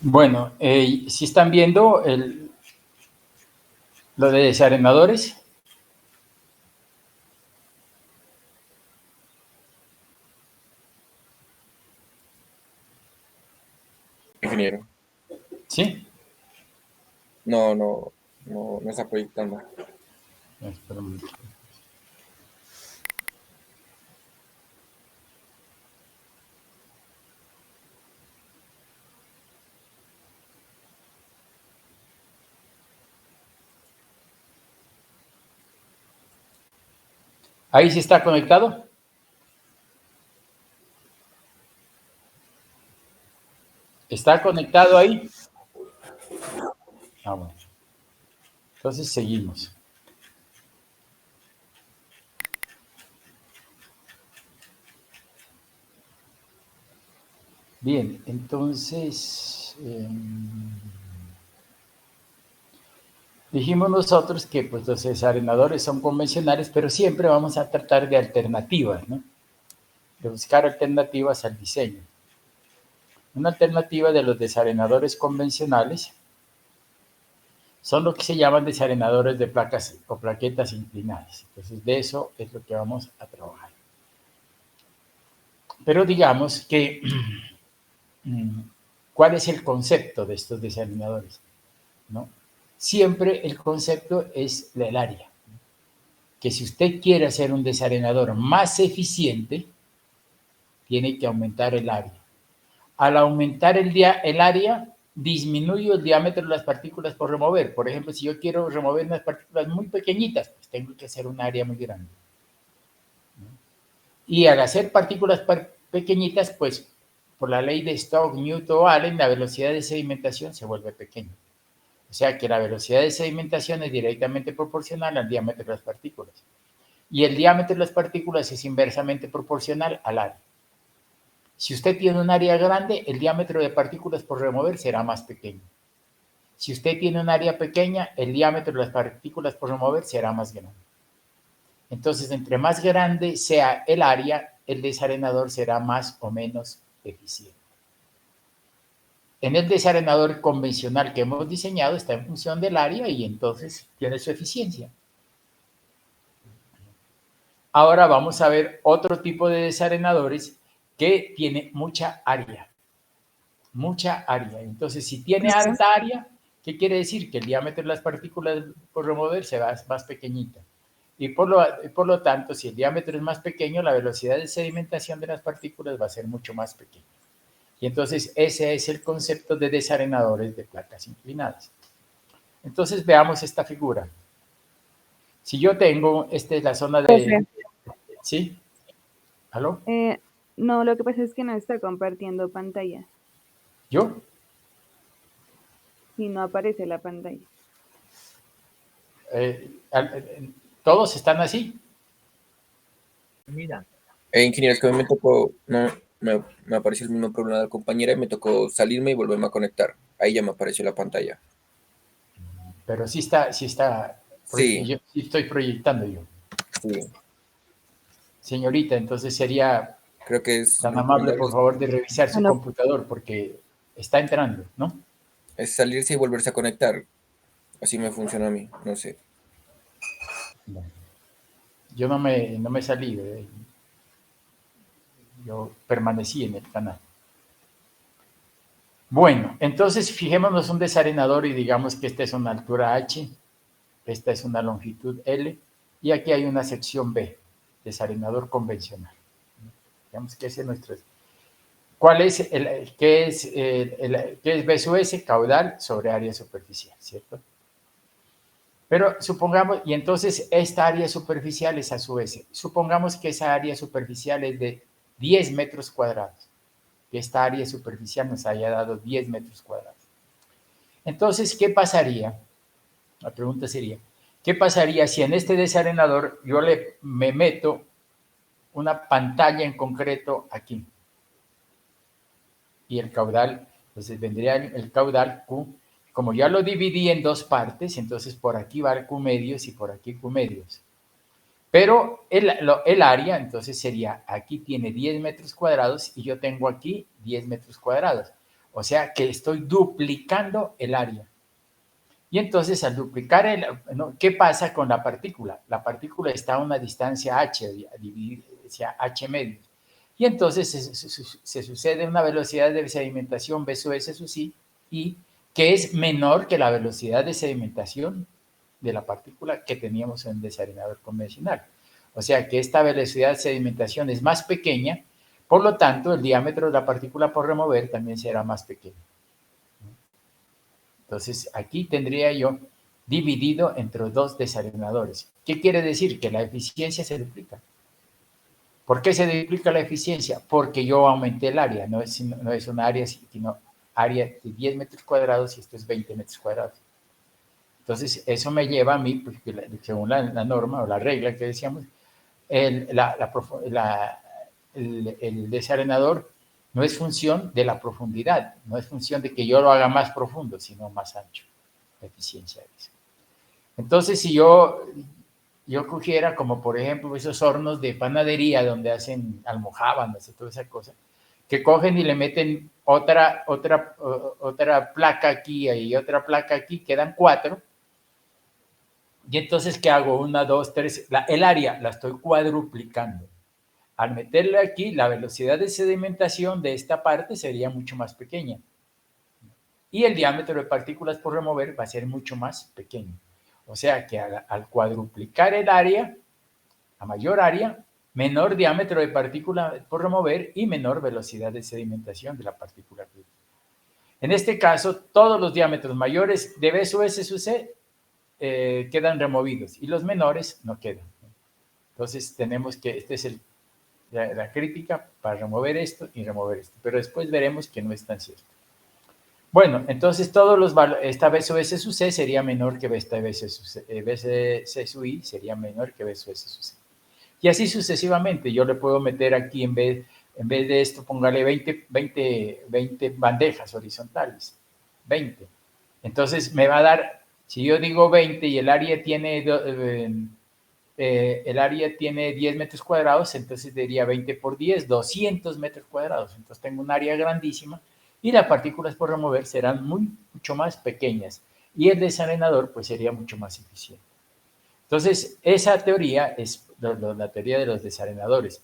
Bueno, si están viendo lo de desarenadores, Ingeniero. ¿sí? No está proyectando. Espera un momento. ¿Ahí sí está conectado? ¿Está conectado ahí? Ah, bueno. Entonces seguimos. Bien, entonces dijimos nosotros que pues, los desarenadores son convencionales, pero siempre vamos a tratar de alternativas, ¿no? De buscar alternativas al diseño. Una alternativa de los desarenadores convencionales son lo que se llaman desarenadores de placas o plaquetas inclinadas. Entonces, de eso es lo que vamos a trabajar. Pero digamos que, ¿cuál es el concepto de estos desarenadores? ¿No? Siempre el concepto es el área. Que si usted quiere hacer un desarenador más eficiente, tiene que aumentar el área. Al aumentar el área, disminuyo el diámetro de las partículas por remover. Por ejemplo, si yo quiero remover unas partículas muy pequeñitas, pues tengo que hacer un área muy grande. Y al hacer partículas pequeñitas, pues por la ley de Stokes-Newton-Allen, la velocidad de sedimentación se vuelve pequeña. O sea que la velocidad de sedimentación es directamente proporcional al diámetro de las partículas. Y el diámetro de las partículas es inversamente proporcional al área. Si usted tiene un área grande, el diámetro de partículas por remover será más pequeño. Si usted tiene un área pequeña, el diámetro de las partículas por remover será más grande. Entonces, entre más grande sea el área, el desarenador será más o menos eficiente. En el desarenador convencional que hemos diseñado está en función del área y entonces tiene su eficiencia. Ahora vamos a ver otro tipo de desarenadores que tiene mucha área. Mucha área. Entonces, si tiene harta área, ¿qué quiere decir? Que el diámetro de las partículas por remover se va más pequeñita. Y por lo tanto, si el diámetro es más pequeño, la velocidad de sedimentación de las partículas va a ser mucho más pequeña. Y entonces ese es el concepto de desarenadores de placas inclinadas. Entonces veamos esta figura. Si yo tengo, esta es la zona de... Profe, ¿Sí? ¿Aló? no, lo que pasa es que no está compartiendo pantalla ¿Yo? y no aparece la pantalla. ¿Todos están así? Mira, Ingeniero, es que a mí me tocó, no, me apareció el mismo problema de la compañera y me tocó salirme y volverme a conectar. Ahí ya me apareció la pantalla. Pero sí está, Sí, yo sí estoy proyectando yo. sí. Señorita, entonces sería Creo que es tan amable, por favor, de revisar su Bueno, computador porque está entrando, ¿no? es salirse y volverse a conectar. Así me funciona a mí, no sé. Yo no me salí, yo permanecí en el canal. Bueno, entonces fijémonos un desarenador y digamos que esta es una altura H, esta es una longitud L y aquí hay una sección B, desarenador convencional. Digamos que ese es nuestro... ¿Cuál es qué es B sub S? Caudal sobre área superficial, ¿cierto? Pero supongamos, y entonces esta área superficial es a su vez, supongamos que esa área superficial es de 10 metros cuadrados, que esta área superficial nos haya dado 10 metros cuadrados. Entonces, ¿qué pasaría? La pregunta sería, ¿qué pasaría si en este desarenador yo me meto una pantalla en concreto aquí? Y el caudal, entonces vendría el caudal Q, como ya lo dividí en dos partes, entonces por aquí va el Q medios y por aquí Q medios. Pero el área, entonces sería, aquí tiene 10 metros cuadrados y yo tengo aquí 10 metros cuadrados. O sea que estoy duplicando el área. Y entonces al duplicar ¿qué pasa con la partícula? La partícula está a una distancia h, h medio. Y entonces se sucede una velocidad de sedimentación v sub s sub i, que es menor que la velocidad de sedimentación de la partícula que teníamos en el desarenador convencional. O sea que esta velocidad de sedimentación es más pequeña, por lo tanto el diámetro de la partícula por remover también será más pequeño. Entonces aquí tendría yo dividido entre dos desarenadores. ¿Qué quiere decir? Que la eficiencia se duplica. ¿Por qué se duplica la eficiencia? Porque yo aumenté el área, no es un área, sino área de 10 metros cuadrados y esto es 20 metros cuadrados. Entonces, eso me lleva a mí, pues, según la norma o la regla que decíamos, el desarenador no es función de la profundidad, no es función de que yo lo haga más profundo, sino más ancho, la eficiencia de eso. Entonces, si yo cogiera como, por ejemplo, esos hornos de panadería donde hacen almojábanas y toda esa cosa, que cogen y le meten otra placa aquí y otra placa aquí, quedan 4. Y entonces, ¿qué hago? 1, 2, 3, el área la estoy cuadruplicando. Al meterle aquí, la velocidad de sedimentación de esta parte sería mucho más pequeña. Y el diámetro de partículas por remover va a ser mucho más pequeño. O sea que al cuadruplicar el área, a mayor área, menor diámetro de partícula por remover y menor velocidad de sedimentación de la partícula. En este caso, todos los diámetros mayores de B sub S sub C quedan removidos y los menores no quedan. Entonces tenemos que, esta es la crítica para remover esto y remover esto, pero después veremos que no es tan cierto. Bueno, entonces esta B sub S sub C sería menor que esta B C sub I sería menor que B sub S sub C. Y así sucesivamente, yo le puedo meter aquí en vez de esto, póngale 20 bandejas horizontales, 20. Entonces me va a dar, si yo digo 20 y el área tiene 10 metros cuadrados, entonces diría 20 por 10, 200 metros cuadrados. Entonces tengo un área grandísima y las partículas por remover serán mucho más pequeñas y el desarenador pues sería mucho más eficiente. Entonces esa teoría es la teoría de los desarenadores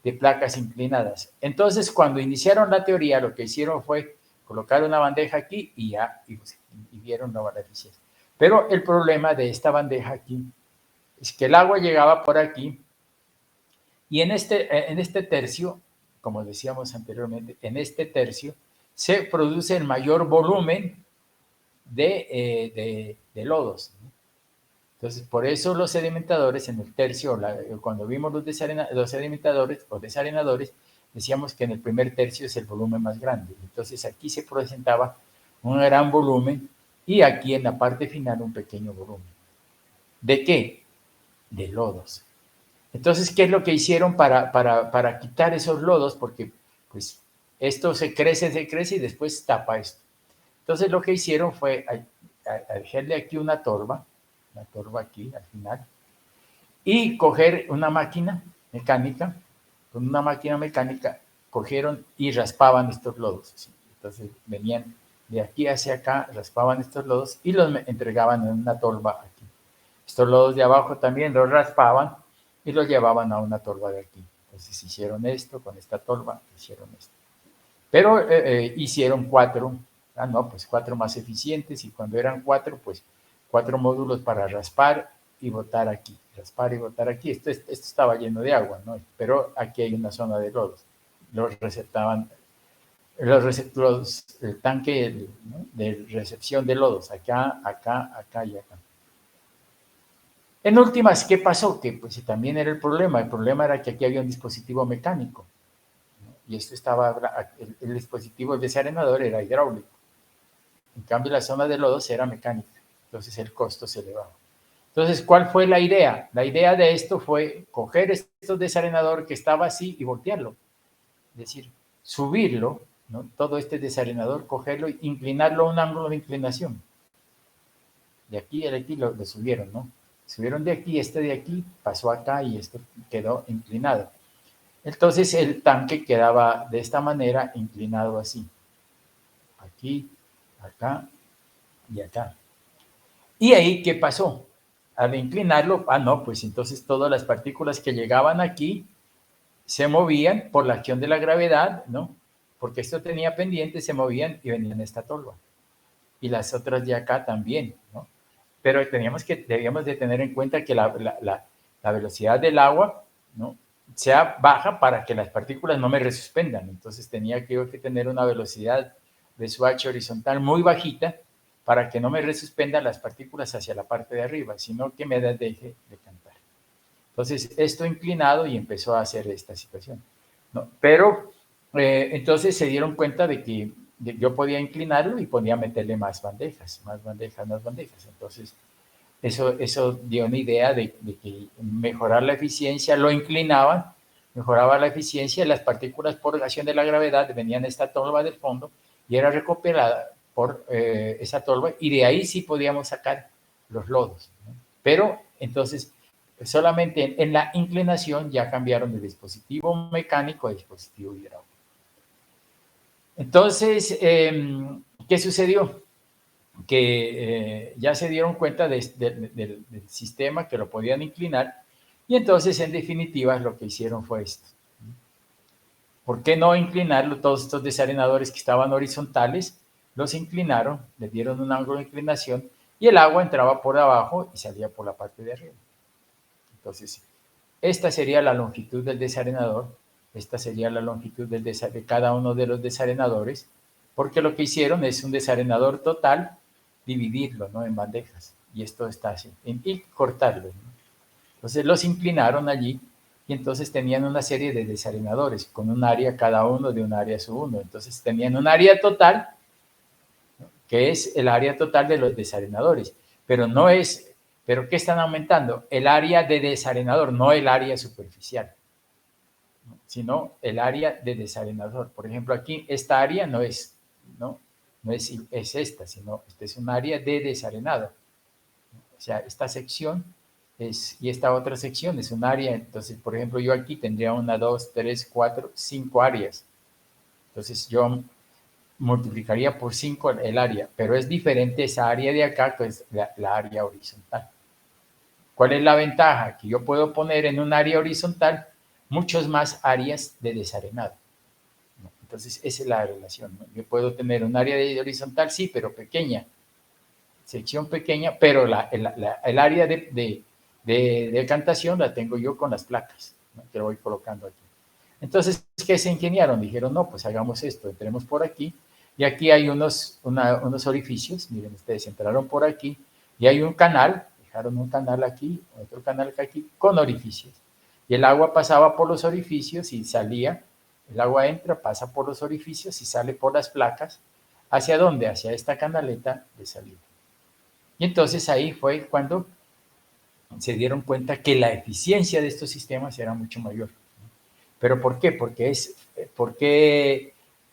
de placas inclinadas. Entonces cuando iniciaron la teoría lo que hicieron fue colocar una bandeja aquí y vieron la eficiencia. Pero el problema de esta bandeja aquí es que el agua llegaba por aquí y en este tercio, como decíamos anteriormente, en este tercio se produce el mayor volumen de lodos. Entonces, por eso los sedimentadores en el tercio, cuando vimos los sedimentadores o desarenadores, decíamos que en el primer tercio es el volumen más grande. Entonces, aquí se presentaba un gran volumen y aquí en la parte final un pequeño volumen. ¿De qué? De lodos. Entonces, ¿qué es lo que hicieron para quitar esos lodos? Porque, pues, esto se crece y después tapa esto. Entonces, lo que hicieron fue dejarle aquí una torba aquí al final, y coger una máquina mecánica, con una máquina mecánica, cogieron y raspaban estos lodos. ¿Sí? Entonces, venían de aquí hacia acá, raspaban estos lodos y los entregaban en una torba aquí. Estos lodos de abajo también los raspaban y los llevaban a una torba de aquí. Entonces hicieron esto, con esta torba hicieron esto. Pero hicieron 4 más eficientes y cuando eran 4, pues 4 módulos para raspar y botar aquí. Raspar y botar aquí. Esto estaba lleno de agua, ¿no? Pero aquí hay una zona de lodos. Los receptaban, el tanque de recepción de lodos, acá y acá. En últimas, ¿qué pasó? Que pues también era el problema. El problema era que aquí había un dispositivo mecánico, ¿no? Y esto el dispositivo de desarenador era hidráulico. En cambio, la zona de lodos era mecánica. Entonces, el costo se elevaba. Entonces, ¿cuál fue la idea? La idea de esto fue coger este desarenador que estaba así y voltearlo. Es decir, subirlo, ¿no? Todo este desarenador, cogerlo e inclinarlo a un ángulo de inclinación. De aquí a aquí lo subieron, ¿no? Subieron de aquí, de aquí pasó acá y esto quedó inclinado. Entonces el tanque quedaba de esta manera inclinado así. aquí, acá y acá. ¿Y ahí qué pasó? Al inclinarlo, no, pues entonces todas las partículas que llegaban aquí se movían por la acción de la gravedad, ¿no? Porque esto tenía pendiente, se movían y venían a esta tolva. Y las otras de acá también, ¿no? Pero debíamos de tener en cuenta que la velocidad del agua, ¿no?, sea baja para que las partículas no me resuspendan. Entonces tenía que tener una velocidad de su H horizontal muy bajita para que no me resuspendan las partículas hacia la parte de arriba, sino que me deje de cantar. Entonces, esto inclinado y empezó a hacer esta situación, ¿no? Pero entonces se dieron cuenta de que yo podía inclinarlo y podía meterle más bandejas. Entonces, eso dio una idea de que mejorar la eficiencia, lo inclinaban, mejoraba la eficiencia, las partículas por acción de la gravedad venían a esta tolva del fondo y era recuperada por esa tolva, y de ahí sí podíamos sacar los lodos, ¿no? Pero entonces solamente en la inclinación ya cambiaron de dispositivo mecánico a dispositivo hidráulico. Entonces, ¿qué sucedió? Que ya se dieron cuenta del sistema, que lo podían inclinar, y entonces en definitiva lo que hicieron fue esto. ¿Por qué no inclinarlo? Todos estos desarenadores que estaban horizontales los inclinaron, le dieron un ángulo de inclinación y el agua entraba por abajo y salía por la parte de arriba. Entonces, esta sería la longitud del desarenador, esta sería la longitud de cada uno de los desarenadores, porque lo que hicieron es un desarenador total, dividirlo, ¿no?, en bandejas, y esto está así, y cortarlo, ¿no? Entonces los inclinaron allí y entonces tenían una serie de desarenadores con un área cada uno de un área sub 1. Entonces tenían un área total, ¿no?, que es el área total de los desarenadores, pero ¿qué están aumentando? El área de desarenador, no el área superficial, ¿no?, sino el área de desarenador. Por ejemplo, aquí esta área no es esta, sino esta es un área de desarenado. O sea, esta sección y esta otra sección es un área. Entonces, por ejemplo, yo aquí tendría 1, 2, 3, 4, 5 áreas. Entonces, yo multiplicaría por 5 el área, pero es diferente esa área de acá, que es la área horizontal. ¿Cuál es la ventaja? Que yo puedo poner en un área horizontal muchas más áreas de desarenado. Entonces, esa es la relación, ¿no? Yo puedo tener un área de horizontal, sí, pero pequeña, sección pequeña, pero el área de decantación la tengo yo con las placas, ¿no?, que lo voy colocando aquí. Entonces, ¿qué se ingeniaron? Dijeron, no, pues hagamos esto, entremos por aquí, y aquí hay unos orificios, miren ustedes, entraron por aquí, y hay un canal, dejaron un canal aquí, otro canal aquí, con orificios, y el agua pasaba por los orificios y salía. El agua entra, pasa por los orificios y sale por las placas. ¿Hacia dónde? Hacia esta canaleta de salida. Y entonces ahí fue cuando se dieron cuenta que la eficiencia de estos sistemas era mucho mayor. ¿Pero por qué? Porque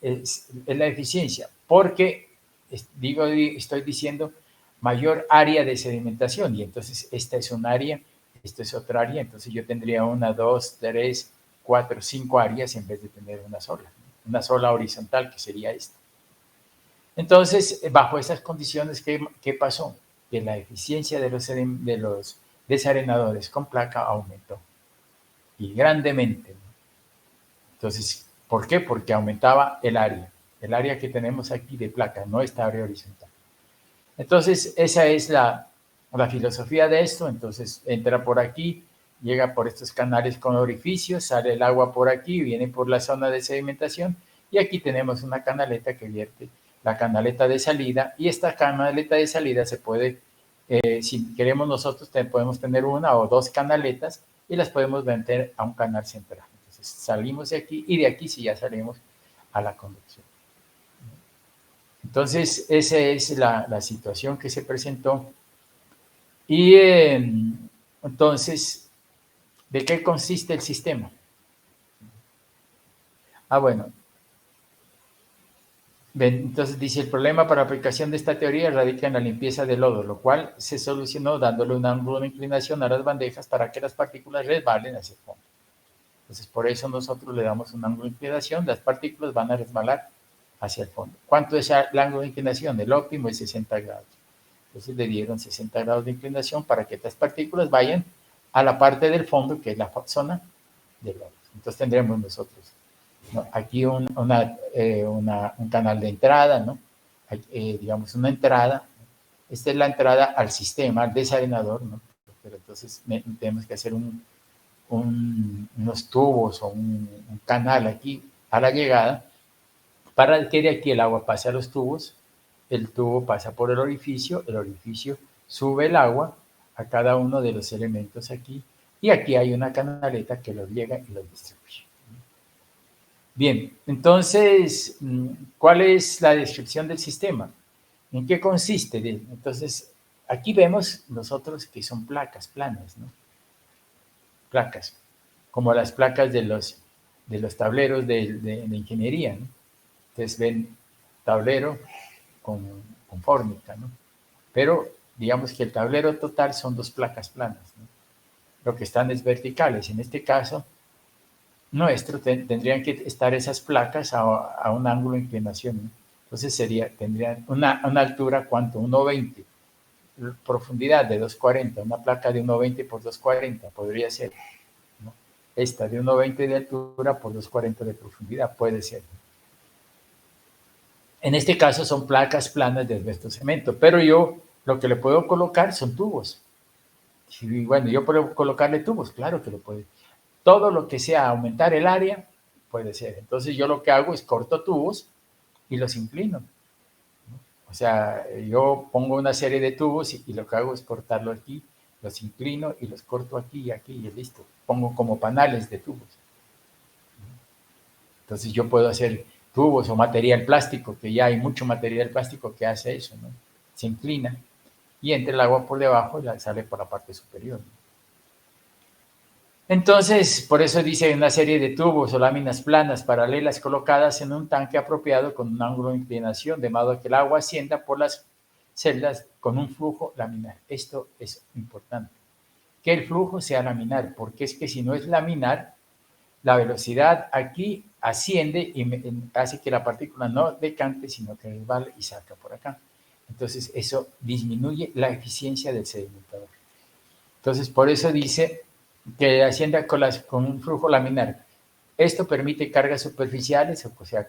es la eficiencia. Porque, estoy diciendo, mayor área de sedimentación. Y entonces esta es un área, esto es otra área. Entonces yo tendría 1, 2, 3, 4, 5 áreas en vez de tener una sola horizontal, que sería esta. Entonces, bajo esas condiciones, ¿qué pasó? Que la eficiencia de los desarenadores con placa aumentó, y grandemente, ¿no? Entonces, ¿por qué? Porque aumentaba el área que tenemos aquí de placa, no esta área horizontal. Entonces, esa es la filosofía de esto. Entonces, entra por aquí, llega por estos canales con orificios, sale el agua por aquí, viene por la zona de sedimentación, y aquí tenemos una canaleta que vierte la canaleta de salida, y esta canaleta de salida se puede, si queremos nosotros, podemos tener 1 o 2 canaletas y las podemos meter a un canal central. Entonces salimos de aquí, y de aquí sí ya salimos a la conducción. Entonces esa es la situación que se presentó. Y entonces, ¿de qué consiste el sistema? Bueno, entonces dice, el problema para la aplicación de esta teoría radica en la limpieza del lodo, lo cual se solucionó dándole un ángulo de inclinación a las bandejas para que las partículas resbalen hacia el fondo. Entonces, por eso nosotros le damos un ángulo de inclinación, las partículas van a resbalar hacia el fondo. ¿Cuánto es el ángulo de inclinación? El óptimo es 60 grados. Entonces le dieron 60 grados de inclinación para que estas partículas vayan a la parte del fondo, que es la zona de lobos. Entonces tendremos nosotros, ¿no?, aquí un canal de entrada, ¿no? Digamos una entrada. Esta es la entrada al sistema, al desarenador, ¿no? Pero entonces tenemos que hacer unos tubos o un canal aquí a la llegada para que de aquí el agua pase a los tubos. El tubo pasa por el orificio sube el agua a cada uno de los elementos aquí, y aquí hay una canaleta que los llega y los distribuye. Bien, entonces, ¿cuál es la descripción del sistema? ¿En qué consiste? Entonces, aquí vemos nosotros que son placas planas, ¿no? Placas, como las placas de los tableros de ingeniería, ¿no? Entonces ven tablero con fórmica, ¿no? Pero digamos que el tablero total son 2 placas planas, ¿no? Lo que están es verticales. En este caso nuestro tendrían que estar esas placas a un ángulo de inclinación, ¿no? Entonces tendrían una altura, ¿cuánto? 1,20. Profundidad de 2,40. Una placa de 1,20 por 2,40 podría ser, ¿no? Esta de 1,20 de altura por 2,40 de profundidad puede ser. En este caso son placas planas de asbesto cemento, pero yo lo que le puedo colocar son tubos. Y bueno, yo puedo colocarle tubos, claro que lo puedo. Todo lo que sea aumentar el área puede ser. Entonces yo lo que hago es corto tubos y los inclino, ¿no? O sea, yo pongo una serie de tubos y lo que hago es cortarlo aquí, los inclino y los corto aquí y aquí y listo. Pongo como panales de tubos. Entonces yo puedo hacer tubos o material plástico, que ya hay mucho material plástico que hace eso, ¿no? Se inclina y entra el agua por debajo y sale por la parte superior, ¿no? Entonces, por eso dice una serie de tubos o láminas planas paralelas colocadas en un tanque apropiado con un ángulo de inclinación, de modo que el agua ascienda por las celdas con un flujo laminar. Esto es importante, que el flujo sea laminar, porque es que si no es laminar, la velocidad aquí asciende y hace que la partícula no decante, sino que resbale y salga por acá. Entonces, eso disminuye la eficiencia del sedimentador. Entonces, por eso dice que ascienda con un flujo laminar. Esto permite cargas superficiales, o sea,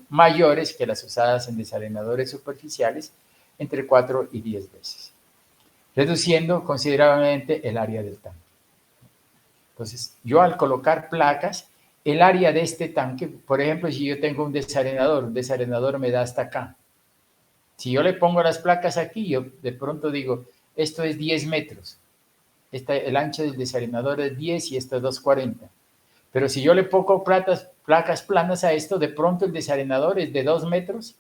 mayores que las usadas en desarenadores superficiales, entre 4 y 10 veces, reduciendo considerablemente el área del tanque. Entonces, yo al colocar placas, el área de este tanque, por ejemplo, si yo tengo un desarenador me da hasta acá. Si yo le pongo las placas aquí, yo de pronto digo, esto es 10 metros. El ancho del desarenador es 10 y esto es 2,40. Pero si yo le pongo placas planas a esto, de pronto el desarenador es de 2 metros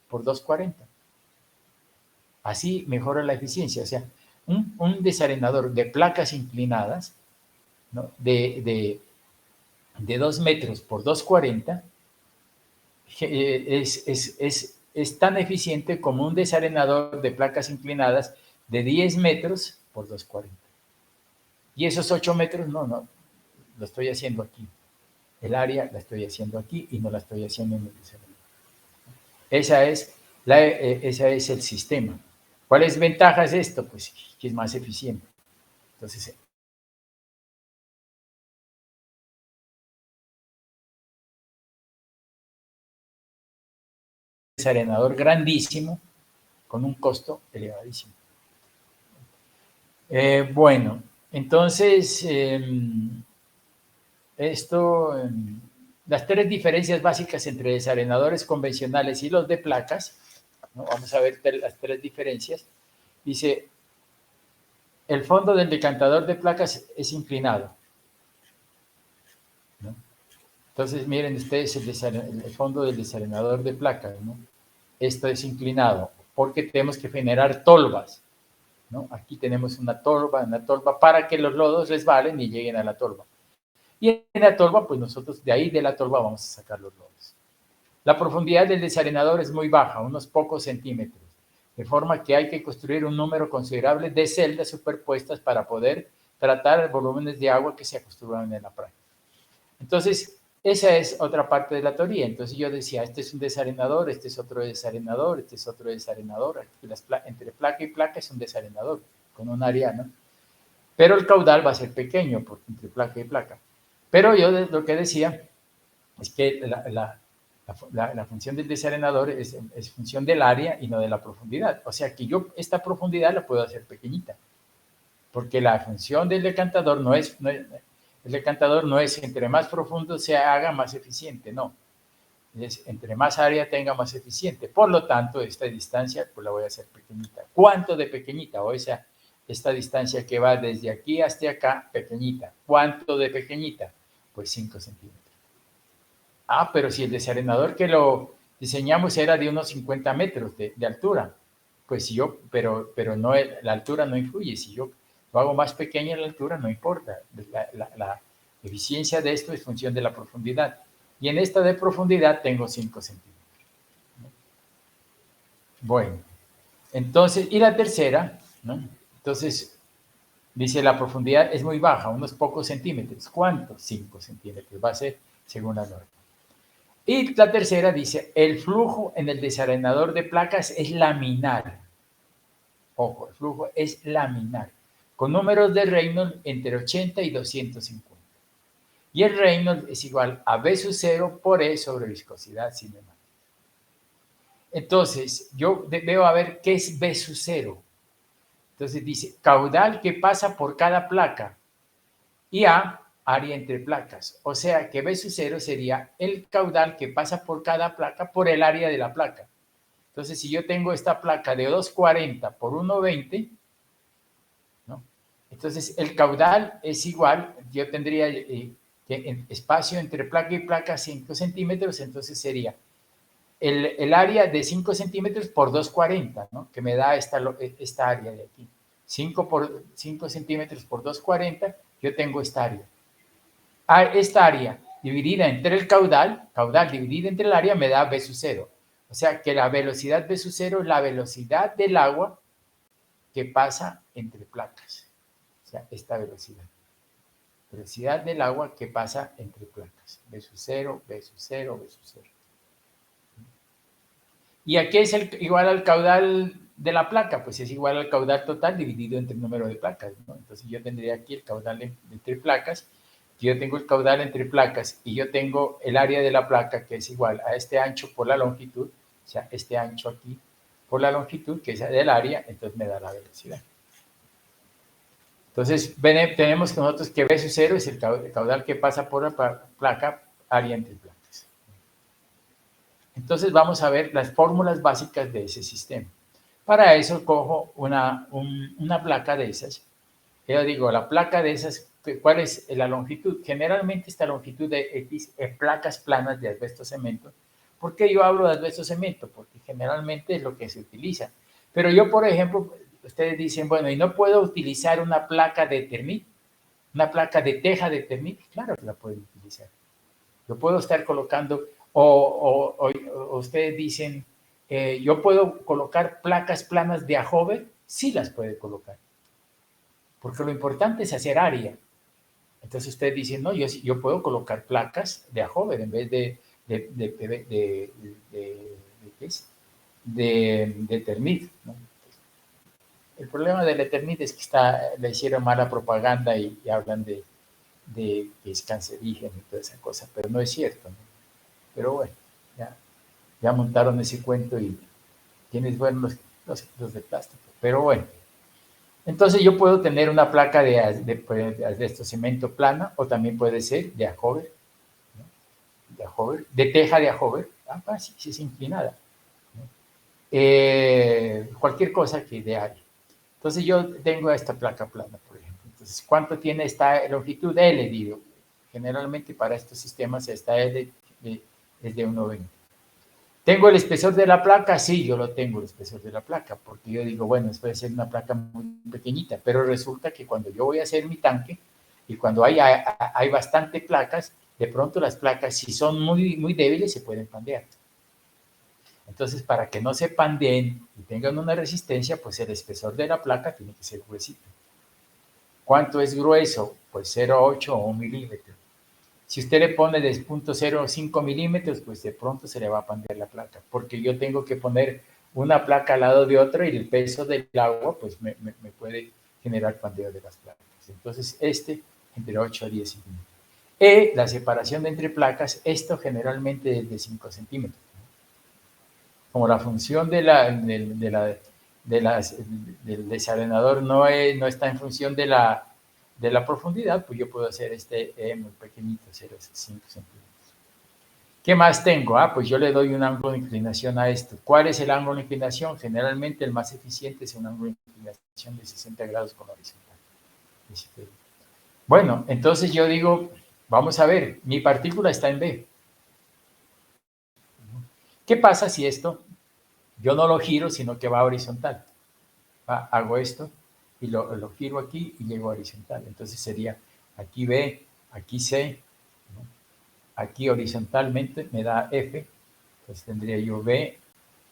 por 2,40. Así mejora la eficiencia. O sea, un desarenador de placas inclinadas, ¿no?, de 2 metros por 2,40 es tan eficiente como un desarenador de placas inclinadas de 10 metros por 2,40. Y esos 8 metros, no, lo estoy haciendo aquí. El área la estoy haciendo aquí y no la estoy haciendo en el desarenador. Ese es el sistema. ¿Cuáles ventajas de esto? Pues que es más eficiente. Entonces, desarenador grandísimo con un costo elevadísimo. Bueno, entonces, las 3 diferencias básicas entre desarenadores convencionales y los de placas, ¿no? Vamos a ver las 3 diferencias. Dice, el fondo del decantador de placas es inclinado, ¿no? Entonces, miren ustedes el fondo del desarenador de placas, ¿no? Esto es inclinado porque tenemos que generar tolvas, ¿no? Aquí tenemos una tolva para que los lodos resbalen y lleguen a la tolva. Y en la tolva, pues nosotros de ahí de la tolva vamos a sacar los lodos. La profundidad del desarenador es muy baja, unos pocos centímetros, de forma que hay que construir un número considerable de celdas superpuestas para poder tratar volúmenes de agua que se acostumbran en la práctica. Entonces, Esa es otra parte de la teoría. Entonces yo decía, este es un desarenador, este es otro desarenador, este es otro desarenador. Entre placa y placa es un desarenador con un área, ¿no? Pero el caudal va a ser pequeño porque entre placa y placa. Pero yo lo que decía es que la función del desarenador es función del área y no de la profundidad. O sea que yo esta profundidad la puedo hacer pequeñita, porque la función del decantador el decantador no es entre más profundo se haga más eficiente, no. Es entre más área tenga más eficiente. Por lo tanto, esta distancia pues la voy a hacer pequeñita. ¿Cuánto de pequeñita? O sea, esta distancia que va desde aquí hasta acá, pequeñita. ¿Cuánto de pequeñita? Pues 5 centímetros. Ah, pero si el desarenador que lo diseñamos era de unos 50 metros de altura, pues si yo, pero no, la altura no influye. Si yo lo hago más pequeña la altura, no importa. La eficiencia de esto es función de la profundidad. Y en esta de profundidad tengo 5 centímetros. Bueno, entonces, y la tercera, ¿no? Entonces, dice la profundidad es muy baja, unos pocos centímetros. ¿Cuánto? 5 centímetros va a ser según la norma. Y la tercera dice, el flujo en el desarenador de placas es laminar. Ojo, el flujo es laminar, con números de Reynolds entre 80 y 250. Y el Reynolds es igual a B sub 0 por E sobre viscosidad cinemática. Entonces, yo veo a ver qué es B sub 0. Entonces dice, caudal que pasa por cada placa y A, área entre placas. O sea que B sub 0 sería el caudal que pasa por cada placa por el área de la placa. Entonces, si yo tengo esta placa de 240 por 120, ¿no? Entonces el caudal es igual, yo tendría que en espacio entre placa y placa 5 centímetros, entonces sería el área de 5 centímetros por 240, ¿no? Que me da esta área de aquí. 5 centímetros por 240, yo tengo esta área. Esta área dividida entre el caudal dividida entre el área me da B sub 0. O sea que la velocidad B sub 0 es la velocidad del agua que pasa entre placas. O sea, esta velocidad. Velocidad del agua que pasa entre placas. B sub 0, B sub 0, B sub 0. ¿Y aquí es igual al caudal de la placa? Pues es igual al caudal total dividido entre el número de placas, ¿no? Entonces yo tendría aquí el caudal entre placas, yo tengo el caudal entre placas y yo tengo el área de la placa que es igual a este ancho por la longitud, o sea, este ancho aquí por la longitud, que es del área, entonces me da la velocidad. Entonces tenemos que nosotros que B sub 0 es el caudal que pasa por la placa, área entre placas. Entonces vamos a ver las fórmulas básicas de ese sistema. Para eso cojo una placa de esas. Yo digo, la placa de esas, ¿cuál es la longitud? Generalmente esta longitud de X es placas planas de asbesto cemento. ¿Por qué yo hablo de asbesto cemento? Porque generalmente es lo que se utiliza. Pero yo, por ejemplo, ustedes dicen, bueno, ¿y no puedo utilizar una placa de termit? ¿Una placa de teja de termit? Claro que la puedo utilizar. Yo puedo estar colocando... O ustedes dicen, ¿yo puedo colocar placas planas de ajover? Sí las puede colocar. Porque lo importante es hacer área. Entonces ustedes dicen, no, yo puedo colocar placas de ajover en vez de termit, ¿no? El problema del Eternit es que le hicieron mala propaganda y hablan de que es cancerígeno y toda esa cosa, pero no es cierto, ¿no? Pero bueno, ya montaron ese cuento y quienes fueron los de plástico. Pero bueno, entonces yo puedo tener una placa de asbesto cemento plana o también puede ser de ajover, ¿no? De teja de ajover, sí es inclinada, ¿no? Cualquier cosa que de área. Entonces yo tengo esta placa plana, por ejemplo. Entonces, ¿cuánto tiene esta longitud? L, digo. Generalmente para estos sistemas esta L es de 1,20. ¿Tengo el espesor de la placa? Sí, yo lo tengo el espesor de la placa, porque yo digo, bueno, puede ser una placa muy pequeñita, pero resulta que cuando yo voy a hacer mi tanque y cuando hay bastante placas, de pronto las placas, si son muy, muy débiles, se pueden pandear. Entonces, para que no se pandeen y tengan una resistencia, pues el espesor de la placa tiene que ser gruesito. ¿Cuánto es grueso? Pues 0,8 o 1 milímetro. Si usted le pone de 0.05 milímetros, pues de pronto se le va a pandear la placa, porque yo tengo que poner una placa al lado de otra y el peso del agua, pues me puede generar pandeo de las placas. Entonces, entre 8 a 10 centímetros. La separación entre placas, esto generalmente es de 5 centímetros. Como la función del desarenador no está en función de la profundidad, pues yo puedo hacer muy pequeñito, 0,5 centímetros. ¿Qué más tengo? Pues yo le doy un ángulo de inclinación a esto. ¿Cuál es el ángulo de inclinación? Generalmente el más eficiente es un ángulo de inclinación de 60 grados con horizontal. Bueno, entonces yo digo, vamos a ver, mi partícula está en B. ¿Qué pasa si esto yo no lo giro, sino que va horizontal? Hago esto y lo giro aquí y llego horizontal. Entonces sería aquí B, aquí C, ¿no? Aquí horizontalmente me da F, entonces tendría yo B,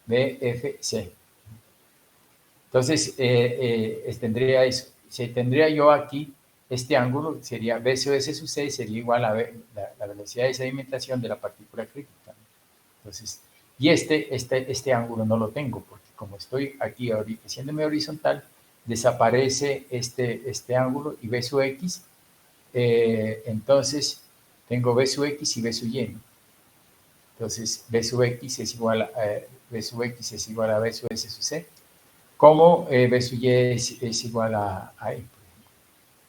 F, C. Entonces tendría eso. Si tendría yo aquí este ángulo, sería B sub S sub C, sería igual a la velocidad de sedimentación de la partícula crítica. Entonces, y este ángulo no lo tengo, porque como estoy aquí haciéndome horizontal, desaparece este ángulo y B sub X, entonces tengo B sub X y B sub Y, ¿no? Entonces, B sub X es igual a B sub S sub C, como B sub Y es igual a E.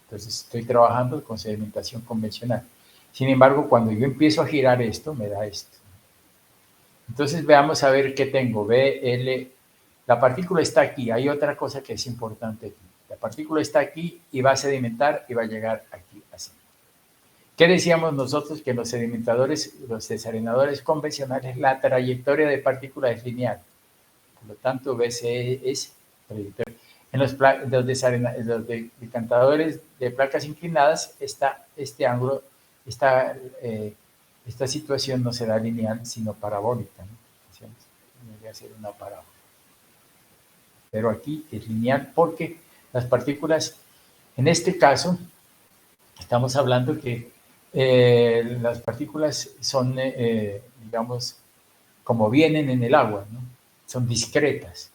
Entonces, estoy trabajando con sedimentación convencional. Sin embargo, cuando yo empiezo a girar esto, me da esto. Entonces, veamos a ver qué tengo. BL, la partícula está aquí. Hay otra cosa que es importante aquí. La partícula está aquí y va a sedimentar y va a llegar aquí, así. ¿Qué decíamos nosotros? Que los sedimentadores, los desarenadores convencionales, la trayectoria de partícula es lineal. Por lo tanto, BCE es trayectoria. En los decantadores de placas inclinadas, este ángulo, esta situación no será lineal, sino parabólica, ¿no? Debería ser una parábola. Pero aquí es lineal porque las partículas, en este caso, estamos hablando que las partículas son, digamos, como vienen en el agua, ¿no? Son discretas.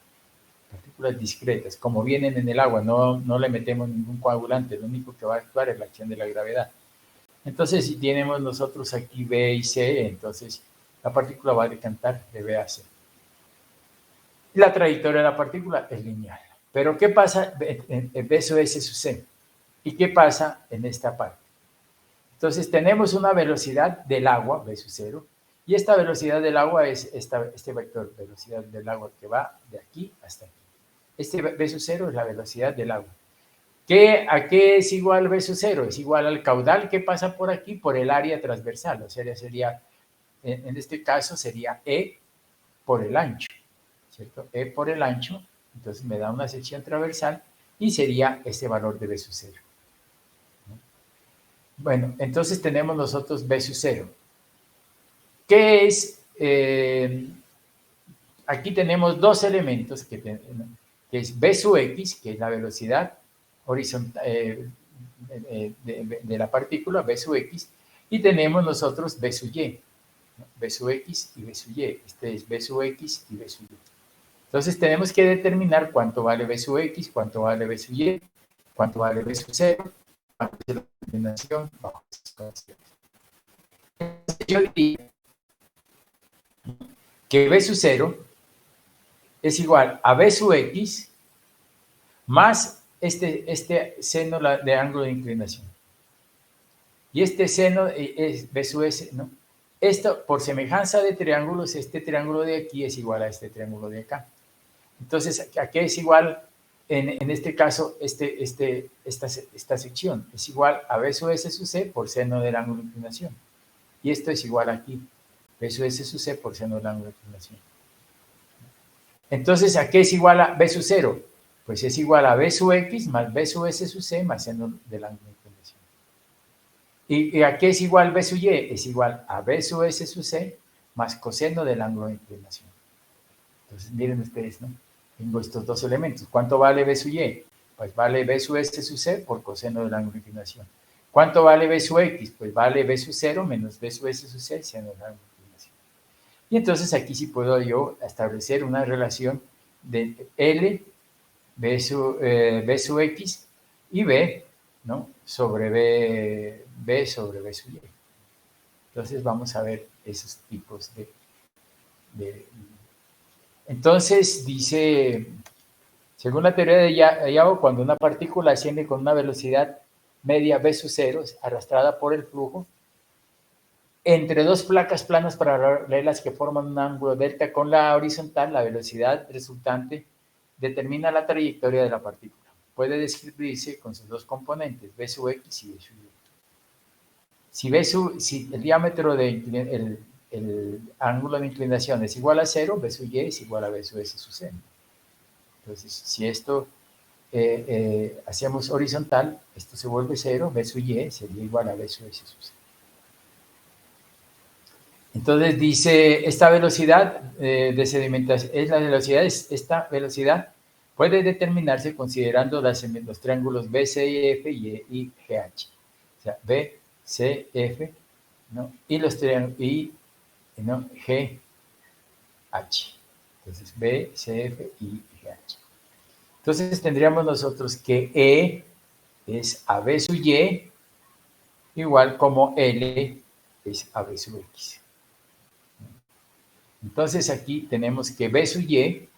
Partículas discretas, como vienen en el agua, no le metemos ningún coagulante, lo único que va a actuar es la acción de la gravedad. Entonces, si tenemos nosotros aquí B y C, entonces la partícula va a decantar de B a C. La trayectoria de la partícula es lineal. Pero, ¿qué pasa en B sub S sub C? ¿Y qué pasa en esta parte? Entonces, tenemos una velocidad del agua, B sub 0, y esta velocidad del agua es este vector, velocidad del agua que va de aquí hasta aquí. Este B sub 0 es la velocidad del agua. ¿A qué es igual B sub 0? Es igual al caudal que pasa por aquí por el área transversal. O sea, sería, en este caso, sería E por el ancho, ¿cierto? E por el ancho, entonces me da una sección transversal y sería ese valor de B sub 0. Bueno, entonces tenemos nosotros B sub 0. ¿Qué es? Aquí tenemos dos elementos que es B sub X, que es la velocidad horizontal de la partícula, B sub X, y tenemos nosotros B sub Y, ¿no? B sub X y B sub Y. Este es B sub X y B sub Y. Entonces tenemos que determinar cuánto vale B sub X, cuánto vale B sub Y, cuánto vale B sub 0, cuánto es la combinación bajo esas condiciones. Yo diría que B sub 0 es igual a B sub X más este seno de ángulo de inclinación. Y este seno es B sub S, ¿no? Esto, por semejanza de triángulos, este triángulo de aquí es igual a este triángulo de acá. Entonces, ¿a qué es igual? En este caso, esta sección es igual a B sub S sub C por seno del ángulo de inclinación. Y esto es igual aquí, B sub S sub C por seno del ángulo de inclinación. Entonces, ¿a qué es igual a B sub 0? Pues es igual a B sub X más B sub S sub C más seno del ángulo de inclinación. ¿Y a qué es igual B sub Y? Es igual a B sub S sub C más coseno del ángulo de inclinación. Entonces, miren ustedes, ¿no? Tengo estos dos elementos. ¿Cuánto vale B sub Y? Pues vale B sub S sub C por coseno del ángulo de inclinación. ¿Cuánto vale B sub X? Pues vale B sub 0 menos B sub S sub C, seno del ángulo de inclinación. Y entonces aquí sí puedo yo establecer una relación de L, B sub X y B, ¿no? Sobre B sobre B sub Y. Entonces vamos a ver esos tipos de... Entonces dice, según la teoría de Yao, cuando una partícula asciende con una velocidad media B sub 0 arrastrada por el flujo, entre dos placas planas paralelas que forman un ángulo delta con la horizontal, la velocidad resultante determina la trayectoria de la partícula. Puede describirse con sus dos componentes, B sub X y B sub Y. Si el diámetro el ángulo de inclinación es igual a 0, B sub Y es igual a B sub S sub C. Entonces, si esto hacemos horizontal, esto se vuelve 0, B sub Y sería igual a B sub S sub C. Entonces dice, esta velocidad de sedimentación, esta velocidad puede determinarse considerando los triángulos BCF y GH. O sea, BCF, ¿no? Y los triángulos ¿no? GH. Entonces, BCF y GH. Entonces tendríamos nosotros que E es AB sub Y igual como L es AB sub X. Entonces aquí tenemos que B sub Y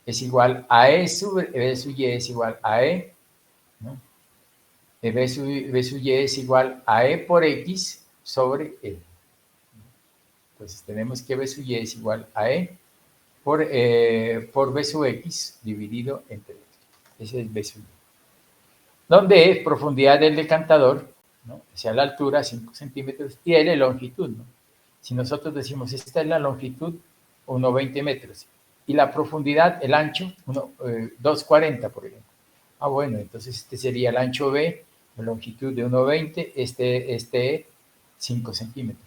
es igual a B sub Y es igual a E, ¿no? B sub Y es igual a E por X sobre L. Entonces tenemos que B sub Y es igual a E por B sub X dividido entre L. Ese es B sub Y. Donde es profundidad del decantador, ¿no? O sea, la altura, 5 centímetros, y L longitud, ¿no? Si nosotros decimos, esta es la longitud, 1,20 metros, y la profundidad, el ancho, 2,40, por ejemplo. Ah, bueno, entonces este sería el ancho B, la longitud de 1,20, este 5 centímetros.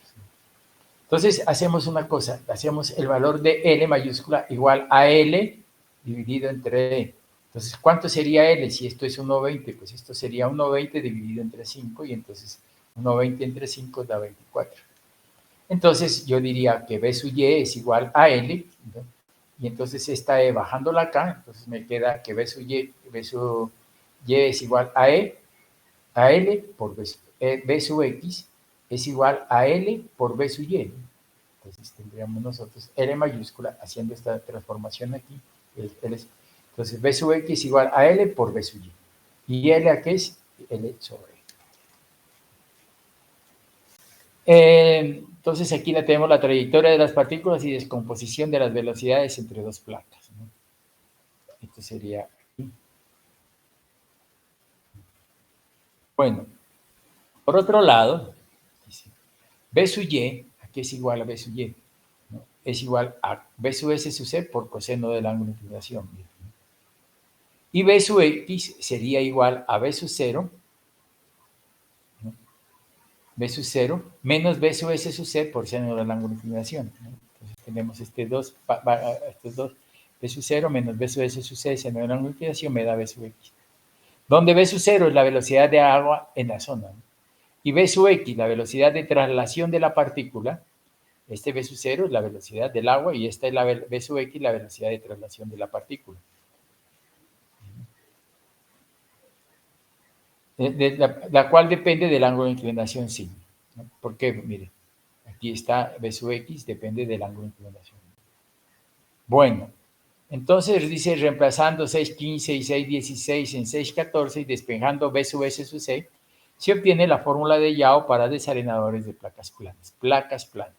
Entonces hacemos una cosa, hacemos el valor de L mayúscula igual a L dividido entre E. Entonces, ¿cuánto sería L si esto es 1,20? Pues esto sería 1,20 dividido entre 5, y entonces 1,20 entre 5 da 24. Entonces, yo diría que B sub Y es igual a L, ¿no? Y entonces esta E bajándola acá, entonces me queda que B sub Y es igual a L por B sub X es igual a L por B sub Y. Entonces tendríamos nosotros L mayúscula haciendo esta transformación aquí. Entonces B sub X es igual a L por B sub Y. ¿Y L a qué es? L sobre entonces aquí tenemos la trayectoria de las partículas y descomposición de las velocidades entre dos placas, ¿no? Esto sería aquí. Bueno, por otro lado, dice, B sub Y, aquí es igual a B sub Y, ¿no? Es igual a B sub S sub C por coseno del ángulo de inclinación, ¿no? Y B sub X sería igual a B sub 0, ¿no? B sub 0 menos B sub S sub C por seno del ángulo de inclinación, ¿no? Entonces tenemos estos dos, B sub 0 menos B sub S sub C seno del ángulo de inclinación me da B sub X. Donde B sub 0 es la velocidad de agua en la zona, ¿no? Y B sub X, la velocidad de traslación de la partícula. Este B sub 0 es la velocidad del agua y esta es la B sub X, la velocidad de traslación de la partícula. La cual depende del ángulo de inclinación psi, ¿no? ¿Por qué? Mire, aquí está B sub X, depende del ángulo de inclinación. Bueno, entonces dice, reemplazando 6,15 y 6,16 en 6,14 y despejando B sub S sub C, se obtiene la fórmula de Yao para desarenadores de placas planas. Placas planas.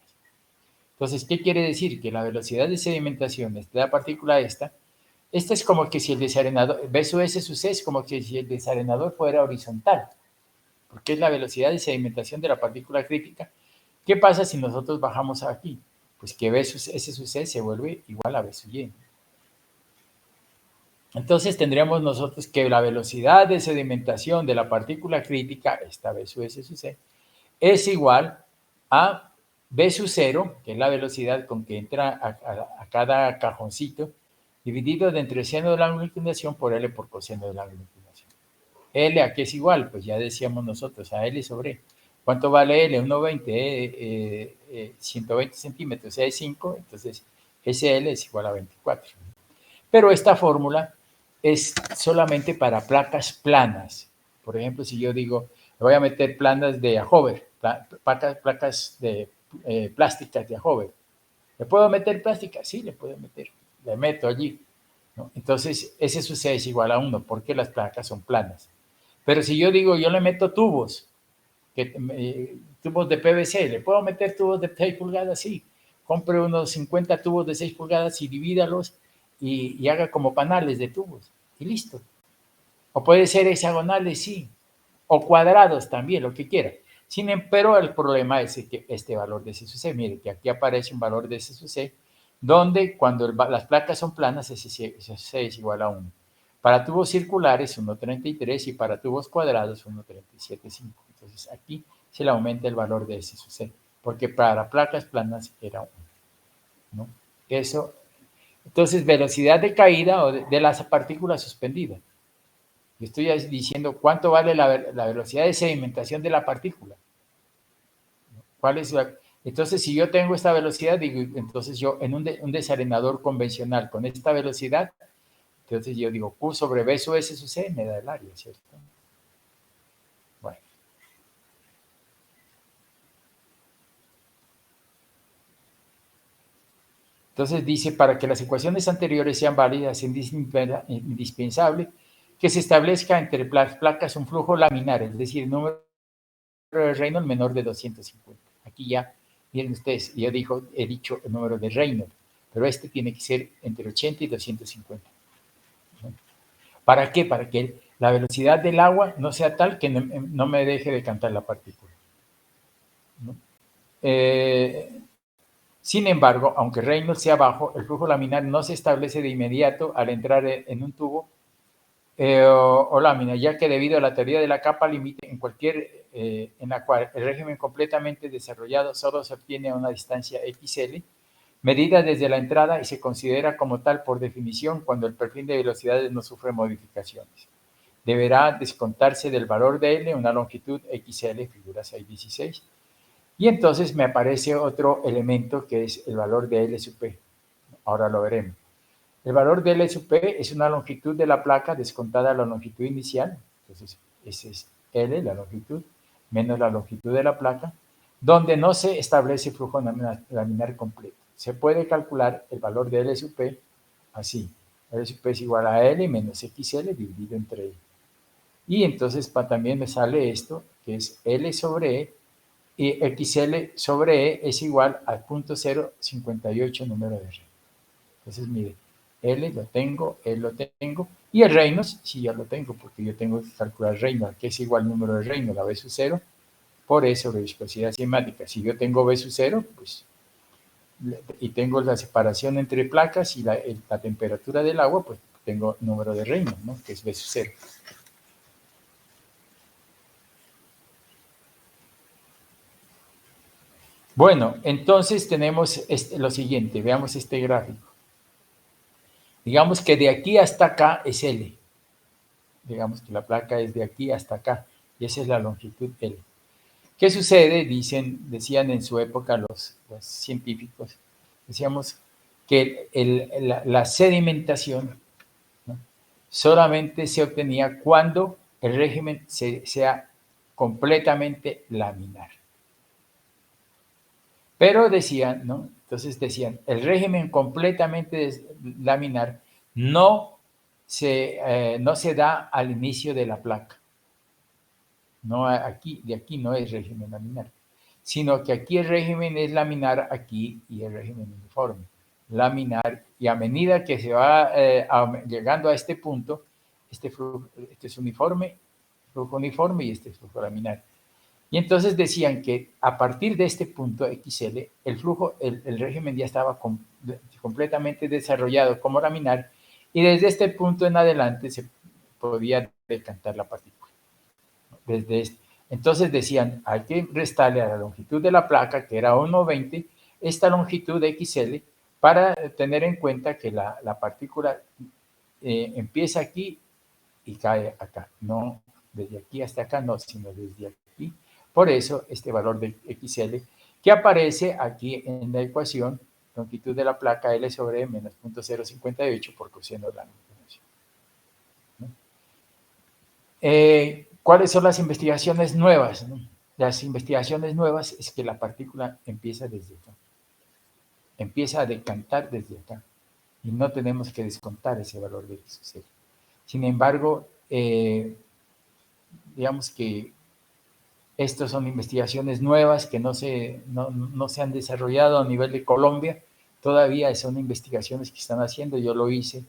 Entonces, ¿qué quiere decir? Que la velocidad de sedimentación de la partícula esta es como que si el desarenador, B sub S sub C es como que si el desarenador fuera horizontal, porque es la velocidad de sedimentación de la partícula crítica. ¿Qué pasa si nosotros bajamos aquí? Pues que B sub S sub C se vuelve igual a B sub Y. Entonces tendríamos nosotros que la velocidad de sedimentación de la partícula crítica, esta B sub S sub C, es igual a B sub 0, que es la velocidad con que entra a cada cajoncito, dividido entre seno del ángulo de inclinación por L por coseno del ángulo de inclinación. L a qué es igual, pues ya decíamos nosotros, a L sobre E. ¿Cuánto vale L? 1,20, 120 centímetros, es 5, entonces SL es igual a 24. Pero esta fórmula es solamente para placas planas. Por ejemplo, si yo digo, le voy a meter planas de Ahover, placas de plásticas de Ahover. ¿Le puedo meter plástica? Sí, le puedo meter. Le meto allí, ¿no? Entonces, ese sucede es igual a 1, porque las placas son planas. Pero si yo digo, yo le meto tubos, tubos de PVC, ¿le puedo meter tubos de 6 pulgadas? Sí. Compre unos 50 tubos de 6 pulgadas y divídalos y haga como panales de tubos. Y listo. O puede ser hexagonales, sí. O cuadrados también, lo que quiera. Pero el problema es que este valor de SSC, mire que aquí aparece un valor de SSC, donde cuando las placas son planas, SSC es igual a 1. Para tubos circulares, 1,33 y para tubos cuadrados, 1,375. Entonces aquí se le aumenta el valor de SSC, porque para placas planas era 1, ¿no? Eso. Entonces, velocidad de caída o de las partículas suspendidas. Yo estoy diciendo cuánto vale la velocidad de sedimentación de la partícula. ¿Cuál es Entonces, si yo tengo esta velocidad, digo, entonces yo en un desarenador convencional con esta velocidad, entonces yo digo Q sobre B sub S sub C me da el área, ¿cierto? Bueno. Entonces dice, para que las ecuaciones anteriores sean válidas, es indispensable que se establezca entre las placas un flujo laminar, es decir, el número de Reynolds menor de 250. Aquí ya, miren ustedes, yo he dicho el número de Reynolds, pero este tiene que ser entre 80 y 250. ¿No? ¿Para qué? Para que la velocidad del agua no sea tal que no me deje decantar la partícula. ¿No? Sin embargo, aunque Reynolds sea bajo, el flujo laminar no se establece de inmediato al entrar en un tubo o lámina, ya que debido a la teoría de la capa límite, en la cual el régimen completamente desarrollado solo se obtiene a una distancia XL, medida desde la entrada y se considera como tal por definición cuando el perfil de velocidades no sufre modificaciones. Deberá descontarse del valor de L una longitud XL, figura 6.16. Y entonces me aparece otro elemento que es el valor de L sub P. Ahora lo veremos. El valor de L sub P es una longitud de la placa descontada la longitud inicial. Entonces, ese es L, la longitud, menos la longitud de la placa, donde no se establece flujo laminar completo. Se puede calcular el valor de L sub P así. L sub P es igual a L menos XL dividido entre E. Y entonces también me sale esto, que es L sobre E, y XL sobre E es igual al 0.058 número de Reynolds. Entonces, mire, L lo tengo, L lo tengo, y el Reynolds, sí ya lo tengo, porque yo tengo que calcular Reynolds, que es igual al número de Reynolds, a B sub 0, por E sobre viscosidad cinemática. Si yo tengo B sub 0, pues, y tengo la separación entre placas y la temperatura del agua, pues tengo número de Reynolds, ¿no? Que es B sub 0. Bueno, entonces tenemos lo siguiente, veamos este gráfico. Digamos que de aquí hasta acá es L. Digamos que la placa es de aquí hasta acá, y esa es la longitud L. ¿Qué sucede? Decían en su época los científicos, decíamos que la sedimentación, ¿no?, solamente se obtenía cuando el régimen sea completamente laminar. Pero decían, ¿no? Entonces decían, el régimen completamente laminar no se da al inicio de la placa. No, de aquí no es régimen laminar, sino que aquí el régimen es laminar aquí y el régimen uniforme. Laminar, y a medida que se va llegando a este punto, este es uniforme, flujo uniforme y este es flujo laminar. Y entonces decían que a partir de este punto XL, el régimen ya estaba completamente desarrollado como laminar, y desde este punto en adelante se podía decantar la partícula. Entonces decían, hay que restarle a la longitud de la placa, que era 1,20, esta longitud XL, para tener en cuenta que la partícula empieza aquí y cae acá, no desde aquí hasta acá no, sino desde aquí. Por eso este valor de XL que aparece aquí en la ecuación, longitud de la placa L sobre menos 0.058 por coseno de la inclinación. ¿Cuáles son las investigaciones nuevas? Las investigaciones nuevas es que la partícula empieza desde acá. Empieza a decantar desde acá. Y no tenemos que descontar ese valor de XL. Sin embargo, digamos que estas son investigaciones nuevas que no se han desarrollado a nivel de Colombia. Todavía son investigaciones que están haciendo. Yo lo hice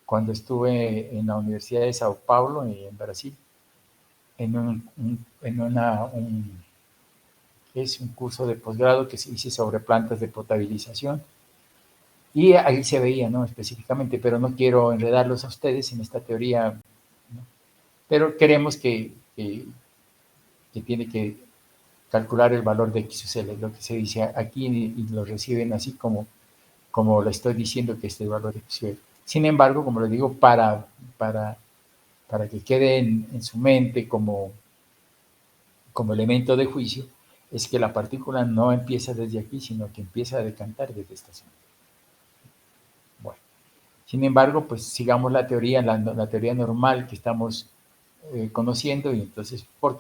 cuando estuve en la Universidad de Sao Paulo, en Brasil, en un curso de posgrado que se hizo sobre plantas de potabilización. Y ahí se veía, ¿no? Específicamente, pero no quiero enredarlos a ustedes en esta teoría, ¿no? Pero queremos que tiene que calcular el valor de XL, lo que se dice aquí, y lo reciben así como le estoy diciendo que este valor de XL. Sin embargo, como les digo, para que quede en su mente como elemento de juicio, es que la partícula no empieza desde aquí, sino que empieza a decantar desde esta zona. Bueno, sin embargo, pues sigamos la teoría, la teoría normal que estamos conociendo, y entonces, ¿por